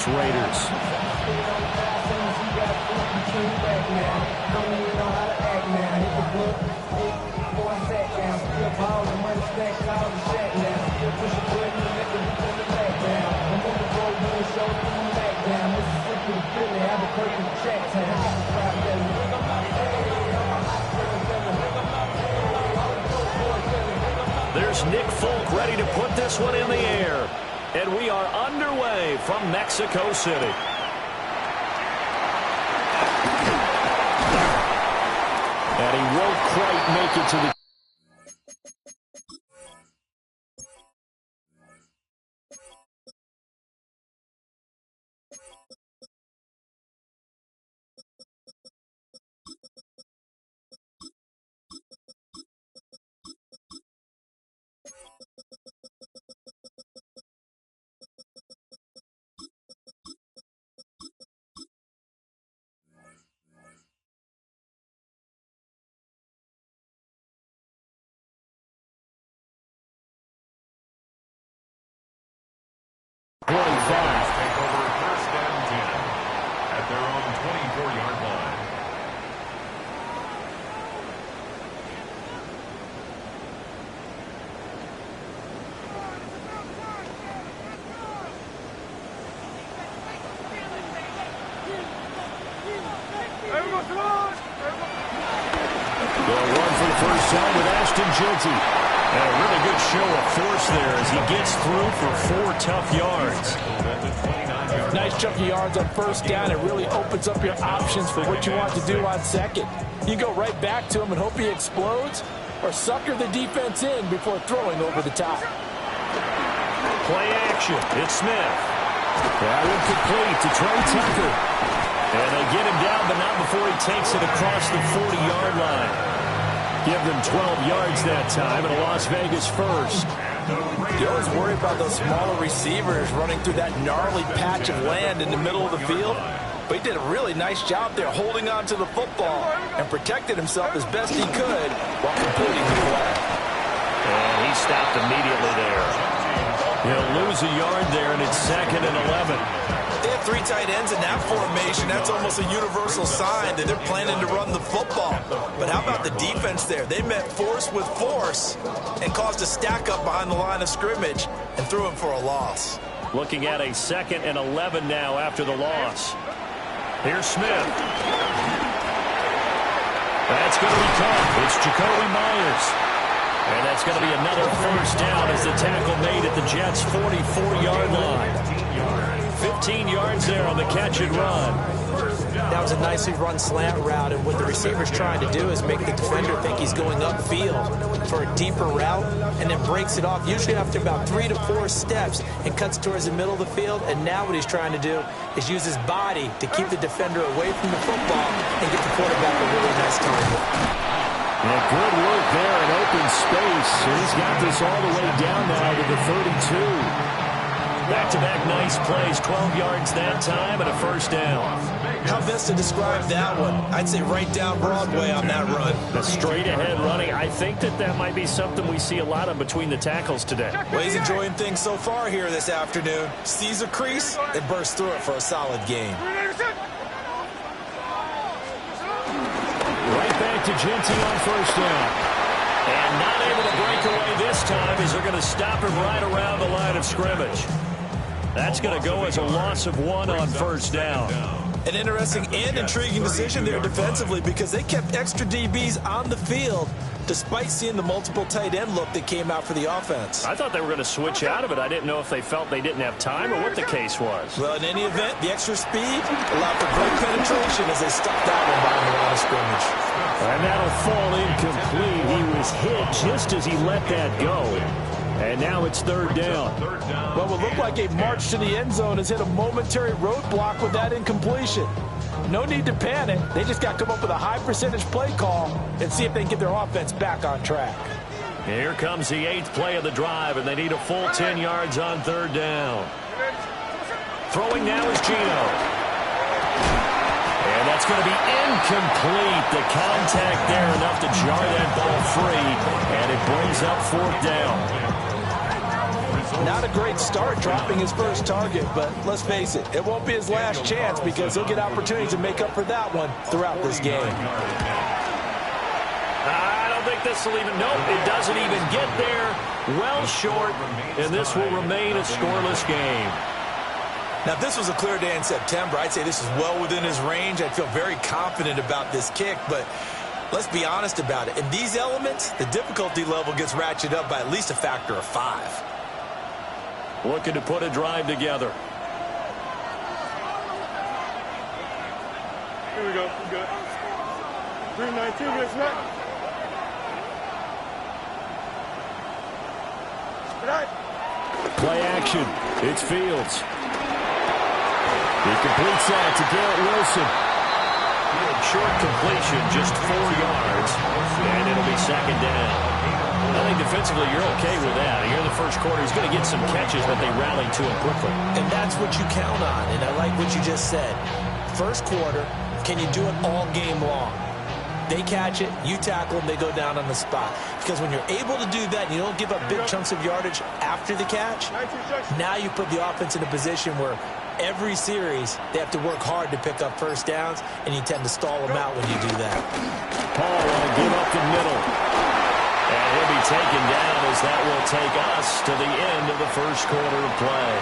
Raiders. There's Nick Folk ready to put this one in the air. And we are underway from Mexico City. And he won't quite make it to the... Take over first and 10 at their own 24-yard line. Going one for the first time with Ashton Jeanty. And a really good show of force there as he gets through for 4 tough yards. Nice chunky yards on first down. It really opens up your options for what you want to do on second. You go right back to him and hope he explodes, or sucker the defense in before throwing over the top. Play action. It's Smith. That one complete to Trey Tucker. And they get him down, but not before he takes it across the 40-yard line. Give them 12 yards that time, and a Las Vegas first. You always worry about those smaller receivers running through that gnarly patch of land in the middle of the field. But he did a really nice job there holding on to the football and protected himself as best he could while completing the play. And he stopped immediately there. He'll lose a yard there, and it's 2nd and 11. They have 3 tight ends in that formation. That's almost a universal sign that they're planning to run the football. But how about the defense there? They met force with force and caused a stack up behind the line of scrimmage and threw him for a loss. Looking at a 2nd and 11 now after the loss. Here's Smith. That's going to be caught. It's Jacoby Myers. And that's going to be another first down as the tackle made at the Jets' 44-yard line. 15 yards there on the catch and run. That was a nicely run slant route, and what the receiver's trying to do is make the defender think he's going upfield for a deeper route, and then breaks it off, usually after about 3 to 4 steps, and cuts towards the middle of the field. And now what he's trying to do is use his body to keep the defender away from the football and get the quarterback a really nice target. Yeah, good work there in open space. And he's got this all the way down now to the 32. Back-to-back nice plays, 12 yards that time, and a first down. How best to describe that one? I'd say right down Broadway on that run. The straight-ahead running, I think that might be something we see a lot of between the tackles today. Well, he's enjoying things so far here this afternoon. Sees a crease and bursts through it for a solid gain. Right back to Jeanty on first down. And not able to break away this time as they're going to stop him right around the line of scrimmage. That's going to go as a loss of 1 on first down. An interesting and intriguing decision there defensively, because they kept extra DBs on the field despite seeing the multiple tight end look that came out for the offense. I thought they were going to switch out of it. I didn't know if they felt they didn't have time or what the case was. Well, in any event, the extra speed allowed for great penetration as they stuck that one behind the line of scrimmage. And that'll fall incomplete. He was hit just as he let that go. And now it's 3rd down. What would look like a march to the end zone has hit a momentary roadblock with that incompletion. No need to panic. They just got to come up with a high percentage play call and see if they can get their offense back on track. Here comes the 8th play of the drive, and they need a full 10 yards on 3rd down. Throwing now is Gino. And that's going to be incomplete. The contact there enough to jar that ball free, and it brings up 4th down. Not a great start dropping his first target, but let's face it, it won't be his last chance because he'll get opportunities to make up for that one throughout this game. I don't think this will even, nope, it doesn't even get there. Well short, and this will remain a scoreless game. Now, if this was a clear day in September, I'd say this is well within his range. I'd feel very confident about this kick, but let's be honest about it. In these elements, the difficulty level gets ratcheted up by at least a factor of 5. Looking to put a drive together. Here we go. We're good. 319 gets back. Play action. It's Fields. He completes that to Garrett Wilson. Short completion, just 4 yards, and it'll be second down. I think defensively you're okay with that. Here in the first quarter, he's going to get some catches, but they rallied to him quickly. And that's what you count on, and I like what you just said. First quarter, can you do it all game long? They catch it, you tackle them, they go down on the spot. Because when you're able to do that and you don't give up big chunks of yardage after the catch, now you put the offense in a position where every series they have to work hard to pick up first downs, and you tend to stall them out when you do that. Paul will give up the middle. And he'll be taken down as that will take us to the end of the first quarter of play.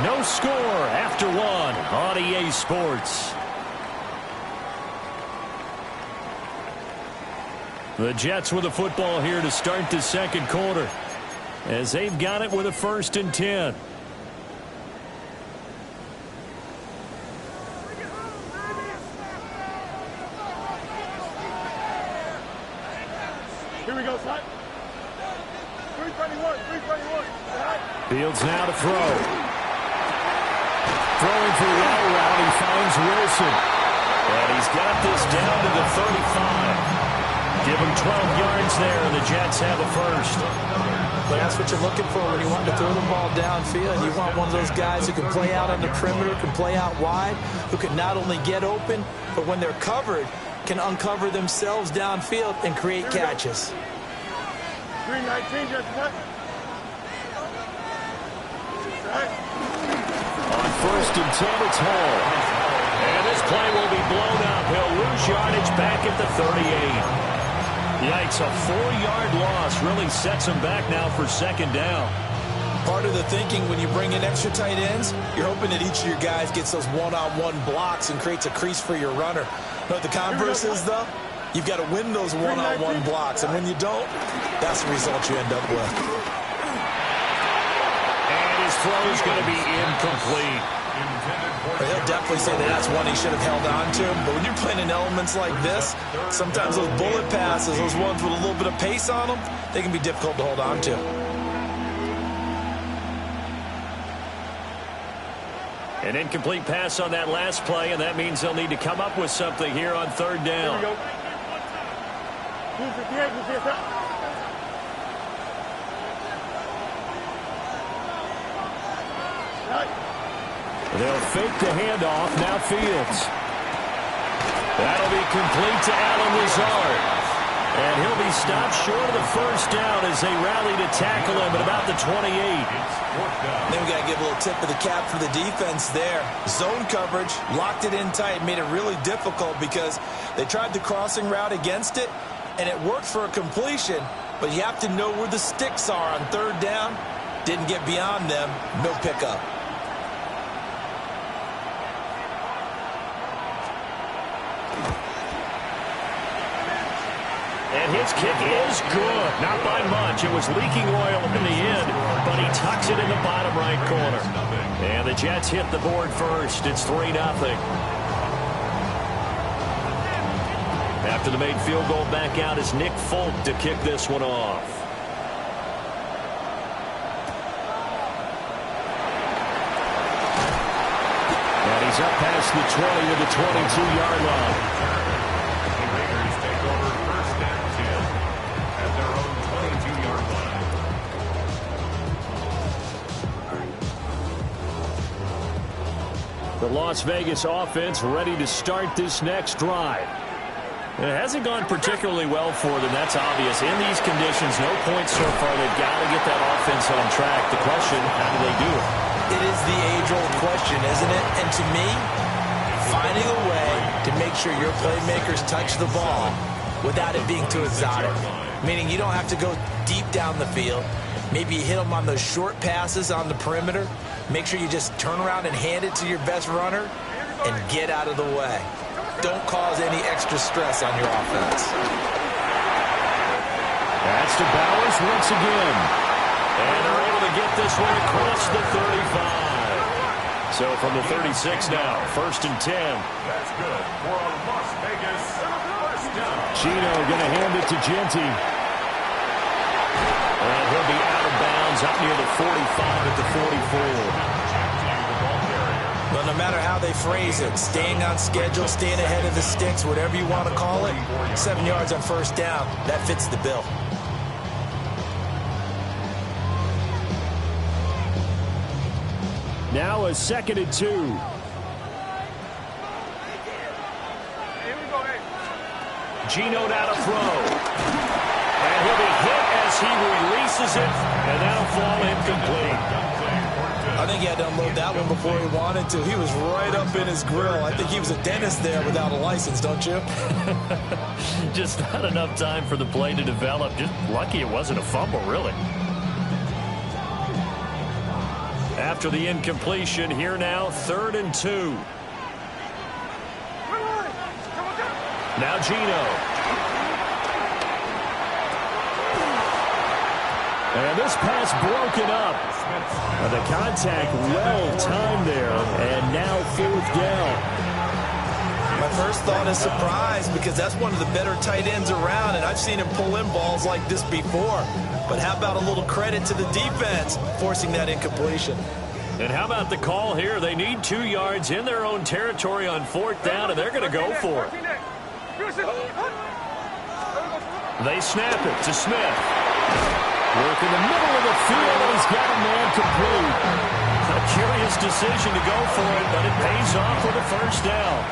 No score after 1 on EA Sports. The Jets with the football here to start the second quarter, as they've got it with a 1st and 10. Here we go, Slot. 321, 321. Fields now to throw. Throwing for the out route, he finds Wilson. And he's got this down to the 35. Give him 12 yards there, and the Jets have the first. But that's what you're looking for when you want to throw the ball downfield. You want one of those guys who can play out on the perimeter, can play out wide, who can not only get open, but when they're covered, can uncover themselves downfield and create catches. 319, just what? On 1st and 10, it's Hall. And this play will be blown up. He'll lose yardage back at the 38. Yikes, a 4-yard loss really sets him back now for second down. Part of the thinking when you bring in extra tight ends, you're hoping that each of your guys gets those one-on-one blocks and creates a crease for your runner. You know what the converse is, though? You've got to win those one-on-one blocks, and when you don't, that's the result you end up with. And his throw is going to be incomplete. He'll definitely say that that's one he should have held on to. But when you're playing in elements like this, sometimes those bullet passes, those ones with a little bit of pace on them, they can be difficult to hold on to. An incomplete pass on that last play, and that means they'll need to come up with something here on 3rd down. Here we go. 258, 258. They'll fake the handoff. Now Fields. That'll be complete to Allen Lazard. And he'll be stopped short of the first down as they rally to tackle him at about the 28. Then we got to give a little tip of the cap for the defense there. Zone coverage, locked it in tight, made it really difficult because they tried the crossing route against it, and it worked for a completion, but you have to know where the sticks are on 3rd down. Didn't get beyond them, no pickup. And his kick is good. Not by much. It was leaking oil in the end, but he tucks it in the bottom right corner. And the Jets hit the board first. It's 3-0. After the made field goal, back out is Nick Folk to kick this one off. And he's up past the 20 to the 22-yard line. The Las Vegas offense ready to start this next drive. It hasn't gone particularly well for them, that's obvious. In these conditions, no points so far. They've got to get that offense on track. The question, how do they do it? It is the age-old question, isn't it? And to me, finding a way to make sure your playmakers touch the ball without it being too exotic. Meaning you don't have to go deep down the field. Maybe you hit them on those short passes on the perimeter. Make sure you just turn around and hand it to your best runner and get out of the way. Don't cause any extra stress on your offense. That's to Bowers once again. And they're able to get this one across the 35. So from the 36 now, 1st and 10. That's good for a Las Vegas first down. Gino going to hand it to Genty. And he'll be out of bounds up near the 45 at the 44. But no matter how they phrase it, staying on schedule, staying ahead of the sticks, whatever you want to call it, 7 yards on 1st down, that fits the bill. Now a 2nd and 2. Gino now to throw. And he'll be hit as he releases it, and that'll fall incomplete. I think he had to unload that one before he wanted to. He was right up in his grill. I think he was a dentist there without a license, don't you? Just not enough time for the play to develop. Just lucky it wasn't a fumble, really. After the incompletion, here now, 3rd and 2. Now Gino. And this pass broken up. The contact well timed there. And now 4th down. My first thought is surprise because that's one of the better tight ends around, and I've seen him pull in balls like this before. But how about a little credit to the defense forcing that incompletion? And how about the call here? They need 2 yards in their own territory on 4th down, and they're going to go for it. They snap it to Smith. Work in the middle of the field, and he's got a man complete. A curious decision to go for it, but it pays off with a 1st down.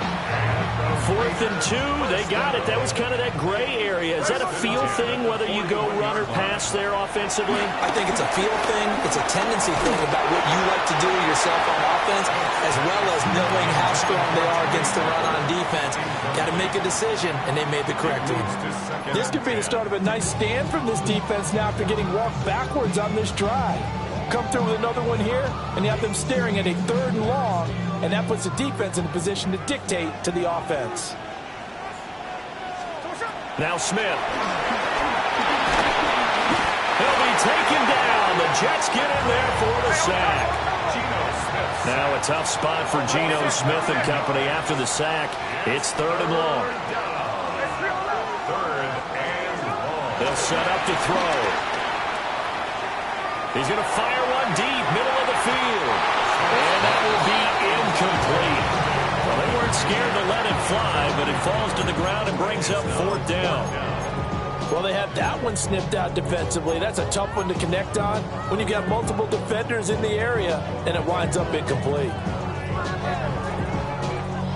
4th and 2, they got it. That was kind of that gray area. Is that a feel thing, whether you go run or pass there offensively? I think it's a feel thing. It's a tendency thing about what you like to do yourself on offense, as well as knowing how strong they are against the run on defense. Got to make a decision, and they made the correct one. This could be the start of a nice stand from this defense now after getting walked backwards on this drive. Come through with another one here, and you have them staring at a 3rd and long, and that puts the defense in a position to dictate to the offense. Now Smith. He'll be taken down. The Jets get in there for the sack. Now a tough spot for Geno Smith and company after the sack. It's 3rd and long. They'll set up to throw. He's going to fire one deep, middle of the field. And that will be incomplete. Well, they weren't scared to let it fly, but it falls to the ground and brings up 4th down. Well, they have that one snipped out defensively. That's a tough one to connect on when you got multiple defenders in the area, and it winds up incomplete.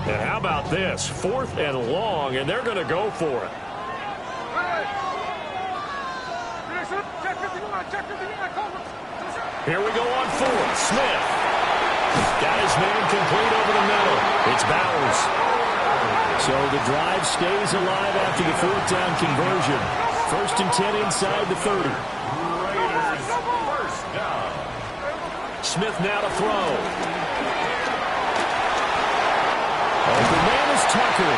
And how about this? 4th and long, and they're going to go for it. Here we go on 4th. Smith. Got his man complete over the middle. It's Bowers. So the drive stays alive after the 4th down conversion. 1st and 10 inside the 30. Raiders first down. Smith now to throw. Open man is Tucker.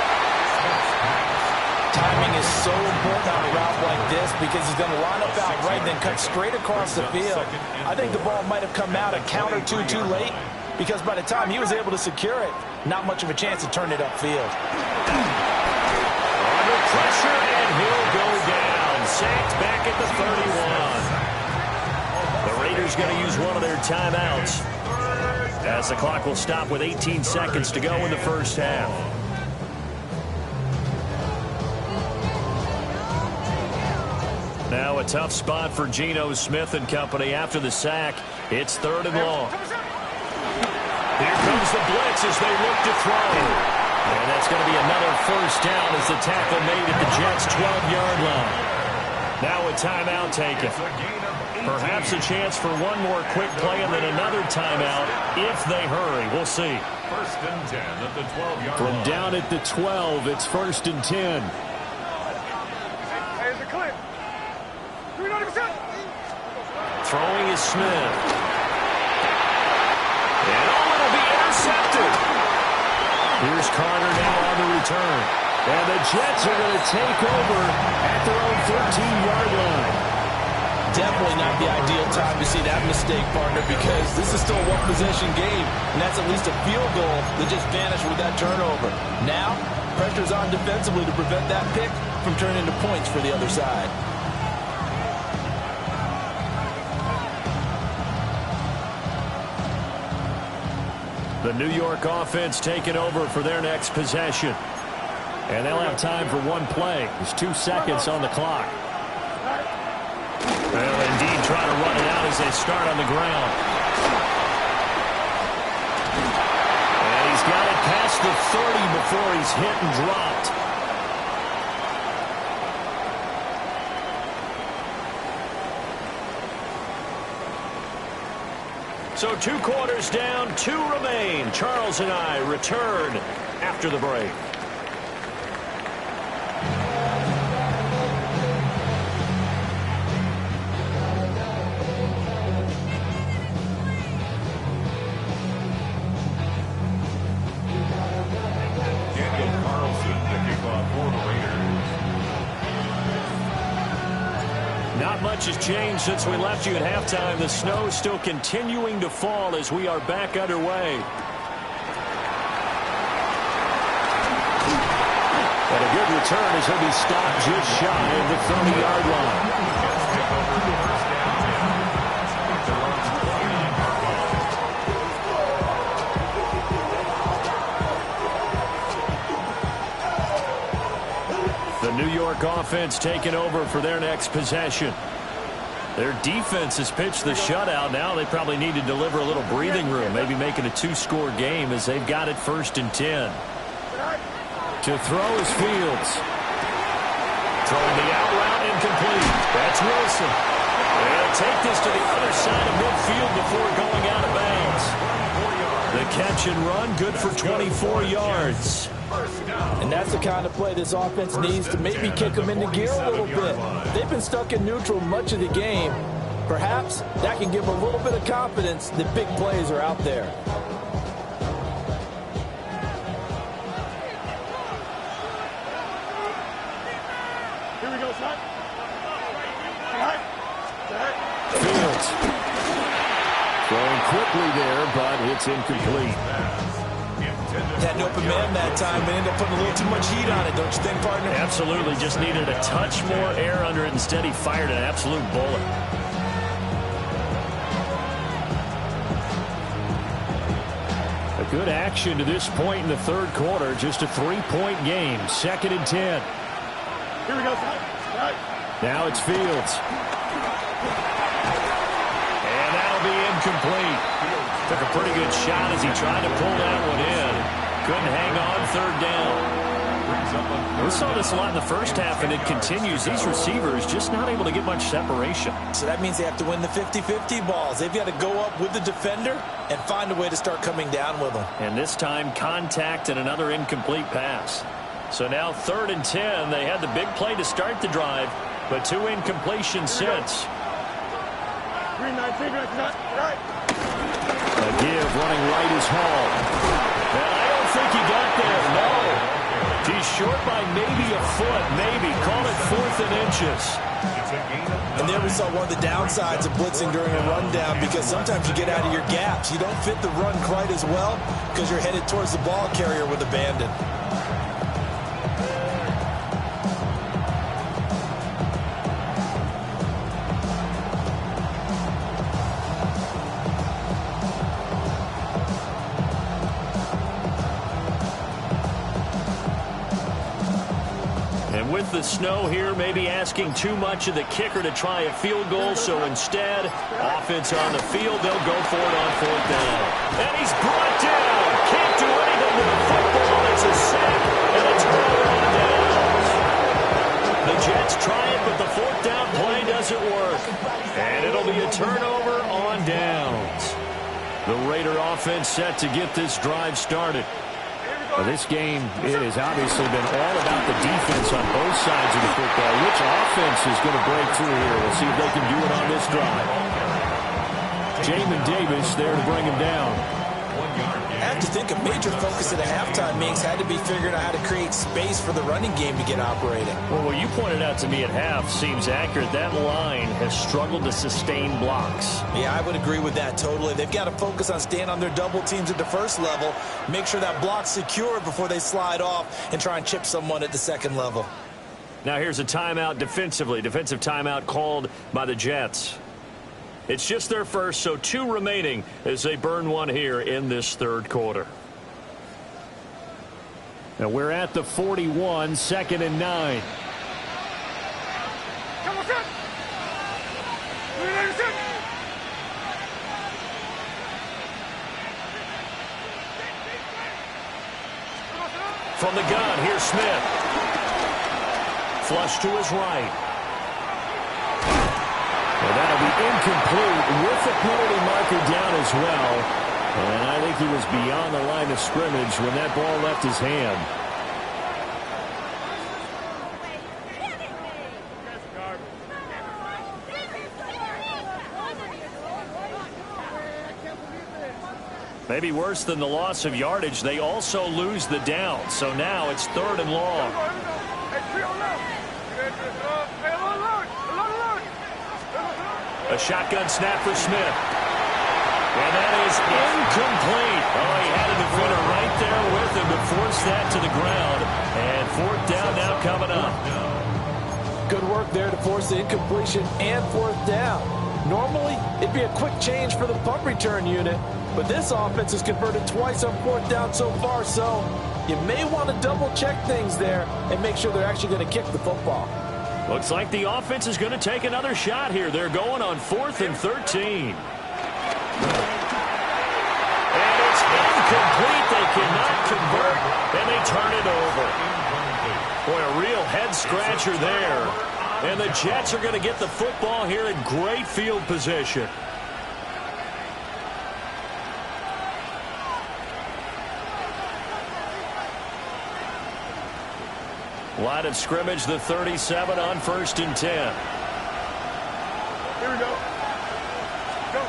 Timing is so important on a route like this because he's going to line up out right, then cut straight across the field. I think the ball might have come out a count or two too late because by the time he was able to secure it, not much of a chance to turn it upfield. Under pressure, and he'll go down. Sacked back at the 31. The Raiders going to use one of their timeouts as the clock will stop with 18 seconds to go in the 1st half. Now a tough spot for Geno Smith and company after the sack. It's 3rd and long. Here comes the blitz as they look to throw. And that's going to be another first down as the tackle made at the Jets' 12-yard line. Now a timeout taken. Perhaps a chance for one more quick play and then another timeout if they hurry. We'll see. First and 10 at the 12-yard From line. down at the 12, it's first and 10. Hey, is it clear? 390%. Throwing is Smith. And it'll be intercepted. Here's Carter now on the return. And the Jets are going to take over at their own 13-yard line. Definitely not the ideal time to see that mistake, partner, because this is still a one-possession game, and that's at least a field goal that just vanished with that turnover. Now, pressure's on defensively to prevent that pick from turning into points for the other side. The New York offense taking over for their next possession. And they'll have time for one play. There's 2 seconds on the clock. They'll indeed try to run it out as they start on the ground. And he's got it past the 30 before he's hit and dropped. So 2 quarters down, 2 remain. Charles and I return after the break. Not much has changed since we left you at halftime. The snow still continuing to fall as we are back underway. And a good return as he'll be stopped just shy of the 30-yard line. The New York offense taking over for their next possession. Their defense has pitched the shutout. Now they probably need to deliver a little breathing room, maybe make it a 2-score game as they've got it first and 10. To throw is Fields. Throwing the out route incomplete. That's Wilson. They'll take this to the other side of midfield before going out of bounds. The catch and run, good for 24 yards. And that's the kind of play this offense needs to maybe kick them into gear a little bit. They've been stuck in neutral much of the game. Perhaps that can give them a little bit of confidence that big plays are out there. Here we go, son. Fields. Throwing quickly there, but it's incomplete. Had an open man that time, but ended up putting a little too much heat on it, don't you think, partner? Absolutely. Just needed a touch more air under it. Instead, he fired an absolute bullet. A good action to this point in the third quarter. Just a 3-point game. Second and 10. Here we go, son. Now it's Fields. And that'll be incomplete. Took a pretty good shot as he tried to pull that one in. Couldn't hang on third down. We saw this a lot in the first half, and it continues. These receivers just not able to get much separation. So that means they have to win the 50-50 balls. They've got to go up with the defender and find a way to start coming down with them. And this time, contact and another incomplete pass. So now 3rd and 10. They had the big play to start the drive, but 2 incompletions since. 319, right. A give running right is Hall. And I don't think he got there, no. He's short by maybe a foot, maybe. Call it 4th and inches. And there we saw one of the downsides of blitzing during a rundown, because sometimes you get out of your gaps. You don't fit the run quite as well because you're headed towards the ball carrier with abandon. With the snow here, maybe asking too much of the kicker to try a field goal, so instead, offense on the field, they'll go for it on 4th down. And he's brought down. Can't do anything with the football. It's a sack. offense set to get this drive started. Well, this game, it has obviously been all about the defense on both sides of the football. Which offense is going to break through here? We'll see if they can do it on this drive. Jamin Davis there to bring him down. I have to think a major focus at the halftime meetings had to be figuring out how to create space for the running game to get operating. Well, what you pointed out to me at half seems accurate. That line has struggled to sustain blocks. Yeah, I would agree with that totally. They've got to focus on staying on their double teams at the first level, make sure that block's secure before they slide off and try and chip someone at the second level. Now here's a timeout defensively. Defensive timeout called by the Jets. It's just their first, so 2 remaining as they burn one here in this third quarter. Now we're at the 41, 2nd and 9. From the gun, here's Smith. Flush to his right. Well, that'll be incomplete with the penalty marker down as well. And I think he was beyond the line of scrimmage when that ball left his hand. Maybe worse than the loss of yardage, they also lose the down. So now it's 3rd and long. A shotgun snap for Smith. And that is incomplete. Oh, he had a defender right there with him to force that to the ground. And 4th down now coming up. Good work there to force the incompletion and 4th down. Normally, it'd be a quick change for the punt return unit, but this offense has converted twice on 4th down so far, so you may want to double-check things there and make sure they're actually going to kick the football. Looks like the offense is going to take another shot here. They're going on 4th and 13. And it's incomplete. They cannot convert, and they turn it over. Boy, a real head-scratcher there. And the Jets are going to get the football here in great field position. Line of scrimmage, the 37 on 1st and 10. Here we go. Go.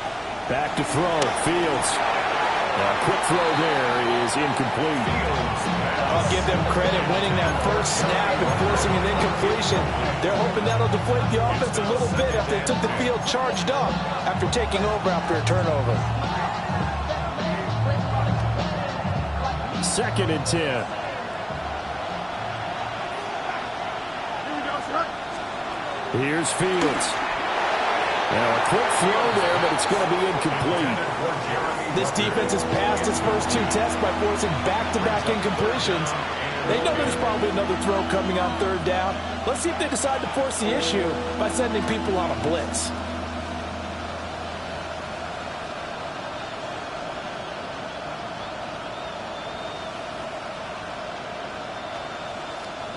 Back to throw. Fields. A quick throw there is incomplete. I'll give them credit winning that first snap and forcing an incompletion. They're hoping that'll deflate the offense a little bit after they took the field charged up after taking over after a turnover. 2nd and 10. Here's Fields. Now a quick throw there, but it's going to be incomplete. This defense has passed its first 2 tests by forcing back-to-back incompletions. They know there's probably another throw coming on 3rd down. Let's see if they decide to force the issue by sending people on a blitz.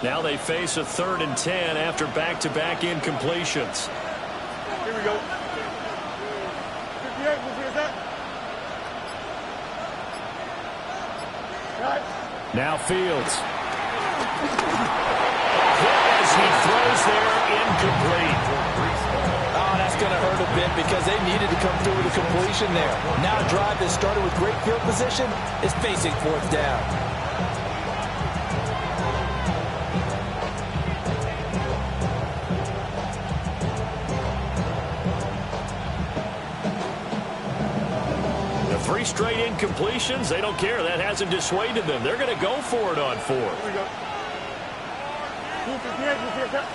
Now they face a 3rd and 10 after back-to-back incompletions. Here we go. 58, we'll see that. Now Fields. As he throws there, incomplete. Oh, that's going to hurt a bit because they needed to come through with a completion there. Now a drive that started with great field position is facing 4th down. Three straight incompletions. They don't care. That hasn't dissuaded them. They're going to go for it on 4th. Here we go. 58, we'll see that.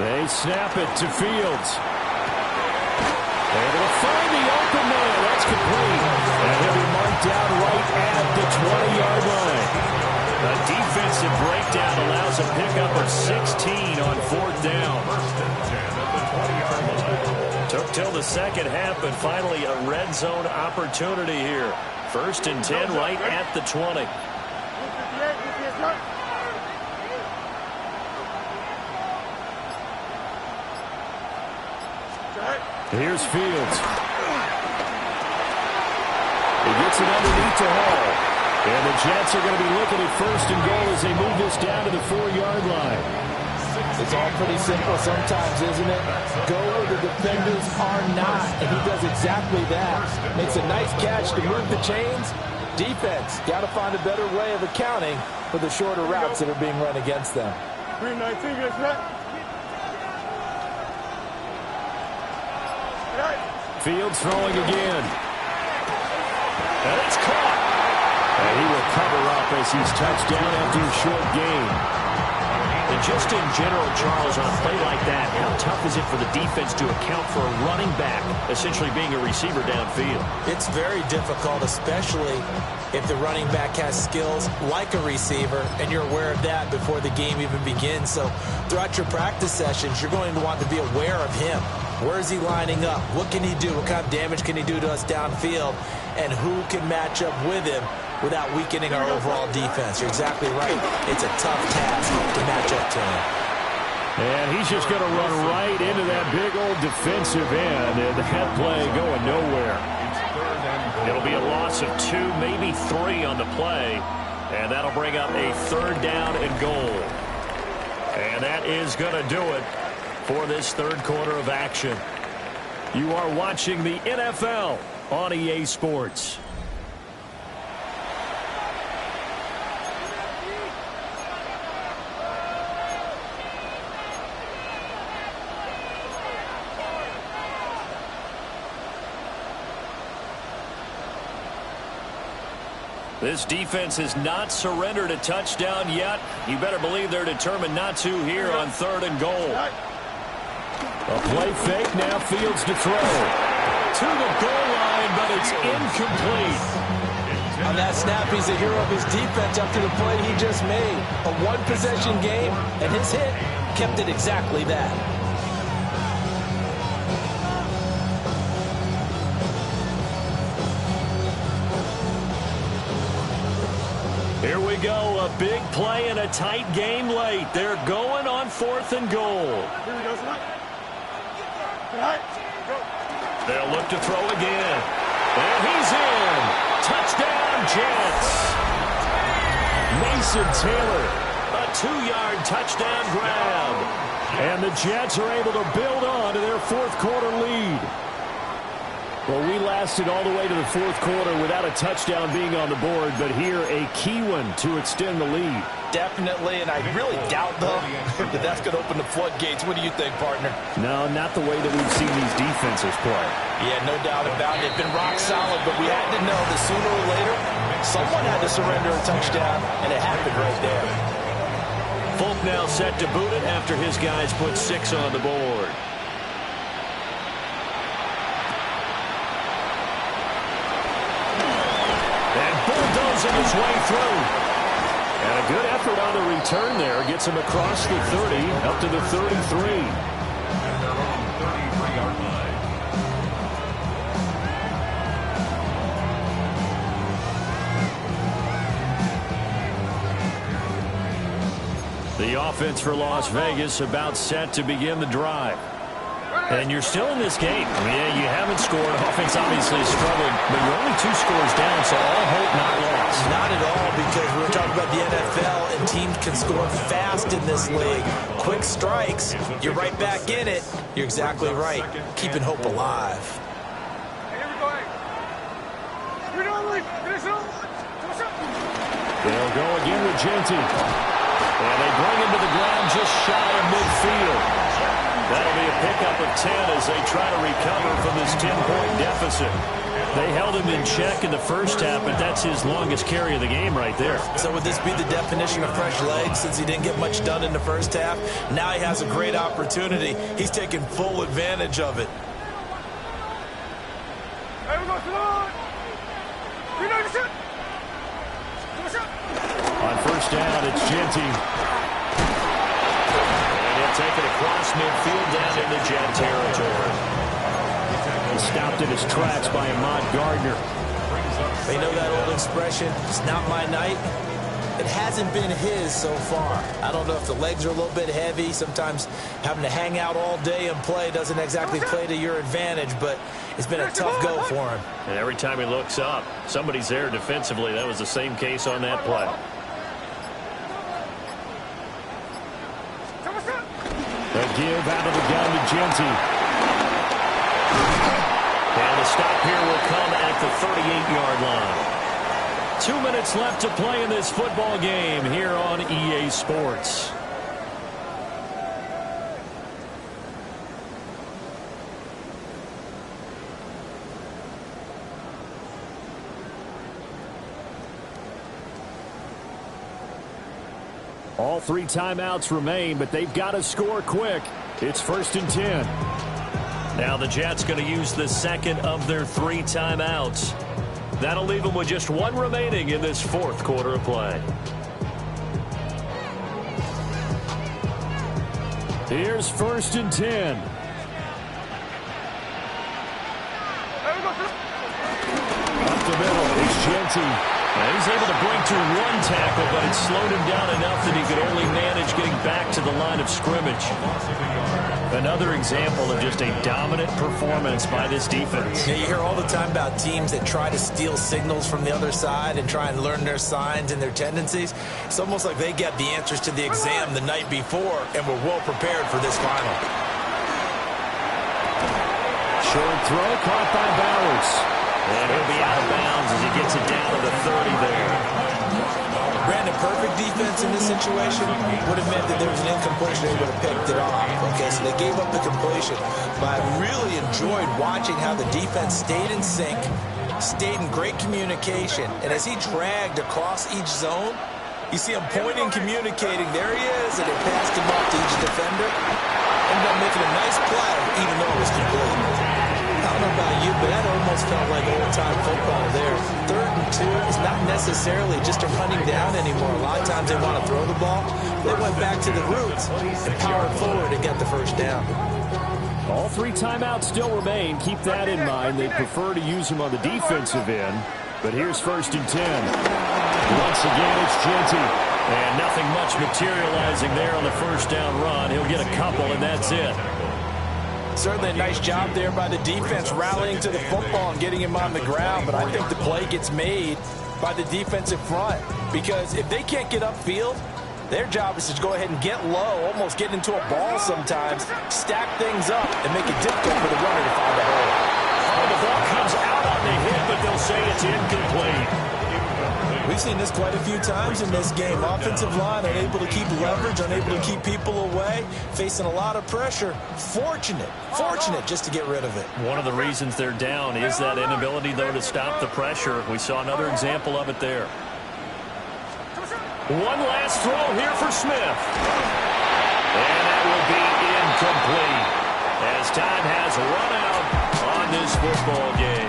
They snap it to Fields. Able to find the open man. That's complete. And he'll be marked down right at the 20-yard line. A defensive breakdown allows a pickup of 16 on 4th down. Took till the second half, but finally a red zone opportunity here. 1st and 10 right at the 20. Here's Fields. He gets it underneath to Hall. And the Jets are going to be looking at first and goal as they move this down to the 4-yard line. It's all pretty simple sometimes, isn't it? Go where the defenders are not, and he does exactly that. Makes a nice catch to move the chains. Defense, got to find a better way of accounting for the shorter routes that are being run against them. 319 gets that. Fields throwing again. And it's caught. And he will cover up as he's touched down after a short gain. And just in general, Charles, on a play like that, how tough is it for the defense to account for a running back essentially being a receiver downfield? It's very difficult, especially if the running back has skills like a receiver, and you're aware of that before the game even begins. So throughout your practice sessions, you're going to want to be aware of him. Where is he lining up? What can he do? What kind of damage can he do to us downfield? And who can match up with him without weakening our overall defense? You're exactly right. It's a tough task to match up to him. And he's just going to run right into that big old defensive end, and that play going nowhere. It'll be a loss of 2, maybe 3 on the play, and that'll bring up a 3rd down and goal. And that is going to do it for this third quarter of action. You are watching the NFL on EA Sports. This defense has not surrendered a touchdown yet. You better believe they're determined not to here on 3rd and goal. A play fake, now Fields to throw. To the goal line, but it's incomplete. On that snap, he's a hero of his defense after the play he just made. A one-possession game, and his hit kept it exactly that. Here we go, a big play in a tight game late. They're going on 4th and goal. They'll look to throw again. And he's in. Touchdown, Jets. Mason Taylor, a 2-yard touchdown grab. And the Jets are able to build on to their 4th quarter lead. Well, we lasted all the way to the 4th quarter without a touchdown being on the board, but here a key one to extend the lead. Definitely, and I really doubt, though, that that's going to open the floodgates. What do you think, partner? No, not the way that we've seen these defenses play. Yeah, no doubt about it. They've been rock solid, but we had to know that sooner or later, someone had to surrender a touchdown, and it happened right there. Folk now set to boot it after his guys put 6 on the board. And bulldozing his way through. And a good effort on the return there. Gets him across the 30, up to the 33. The offense for Las Vegas about set to begin the drive. And you're still in this game. Yeah, you haven't scored. Offense obviously is struggling, but you're only 2 scores down, so all hope not lost. Not at all, because we're talking about the NFL, and teams can score fast in this league. Quick strikes, you're right back in it. You're exactly right. Keeping hope alive. They'll go again with Genty. And they bring him to the ground just shy of midfield. That'll be a pickup of 10 as they try to recover from this 10-point deficit. They held him in check in the first half, but that's his longest carry of the game right there. So would this be the definition of fresh legs since he didn't get much done in the first half? Now he has a great opportunity. He's taking full advantage of it. On first down, it's Genty. Take it across midfield down into Jet territory. He's stopped in his tracks by Ahmad Gardner. They know that old expression, it's not my night. it hasn't been his so far. I don't know if the legs are a little bit heavy. Sometimes having to hang out all day and play doesn't exactly play to your advantage, but it's been a tough go for him. And every time he looks up, somebody's there defensively. That was the same case on that play. The give out of the gun to Genty. And the stop here will come at the 38-yard line. 2 minutes left to play in this football game here on EA Sports. All 3 timeouts remain, but they've got to score quick. It's 1st and 10. Now the Jets going to use the second of their 3 timeouts. That'll leave them with just 1 remaining in this 4th quarter of play. Here's 1st and 10. Up the middle is Genty. And he's able to break through 1 tackle, but it slowed him down enough that he could only manage getting back to the line of scrimmage. Another example of just a dominant performance by this defense. Yeah, you hear all the time about teams that try to steal signals from the other side and try and learn their signs and their tendencies. It's almost like they get the answers to the exam the night before and were well prepared for this final. Short throw caught by Bowers. And he'll be out of bounds as he gets it down to the 30 there. Brandon, perfect defense in this situation would have meant that there was an incompletion. They would have picked it off. Okay, so they gave up the completion. But I really enjoyed watching how the defense stayed in sync, stayed in great communication. And as he dragged across each zone, you see him pointing, communicating. There he is, and they passed him off to each defender. Ended up making a nice play, even though it was complete. I don't know about you, but that almost felt like old-time football there. 3rd and 2 is not necessarily just a running down anymore. A lot of times they want to throw the ball. They went back to the roots and powered forward and got the 1st down. All 3 timeouts still remain. Keep that in mind. They prefer to use them on the defensive end. But here's 1st and 10. Once again, it's Genty. And nothing much materializing there on the 1st down run. He'll get a couple, and that's it. Certainly a nice job there by the defense rallying to the football and getting him on the ground, but I think the play gets made by the defensive front because if they can't get upfield, their job is to go ahead and get low, almost get into a ball sometimes, stack things up, and make it difficult for the runner to find a hole. Oh, the ball comes out on the hit, but they'll say it's incomplete. We've seen this quite a few times in this game. Offensive line unable to keep leverage, unable to keep people away, facing a lot of pressure. Fortunate just to get rid of it. One of the reasons they're down is that inability, though, to stop the pressure. We saw another example of it there. One last throw here for Smith. And that will be incomplete as time has run out on this football game.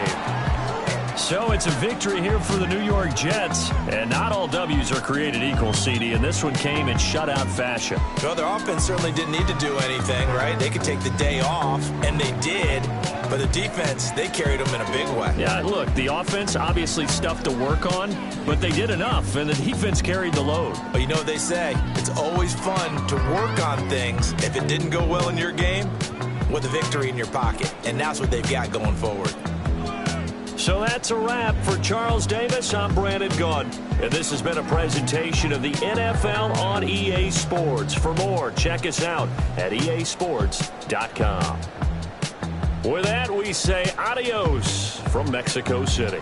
So it's a victory here for the New York Jets. And not all W's are created equal, CD, and this one came in shutout fashion. Well, their offense certainly didn't need to do anything, right? They could take the day off, and they did. But the defense, they carried them in a big way. Yeah, look, the offense obviously stuff to work on, but they did enough, and the defense carried the load. But you know what they say, it's always fun to work on things. If it didn't go well in your game, with a victory in your pocket. And that's what they've got going forward. So that's a wrap for Charles Davis. I'm Brandon Gaudin, and this has been a presentation of the NFL on EA Sports. For more, check us out at easports.com. With that, we say adios from Mexico City.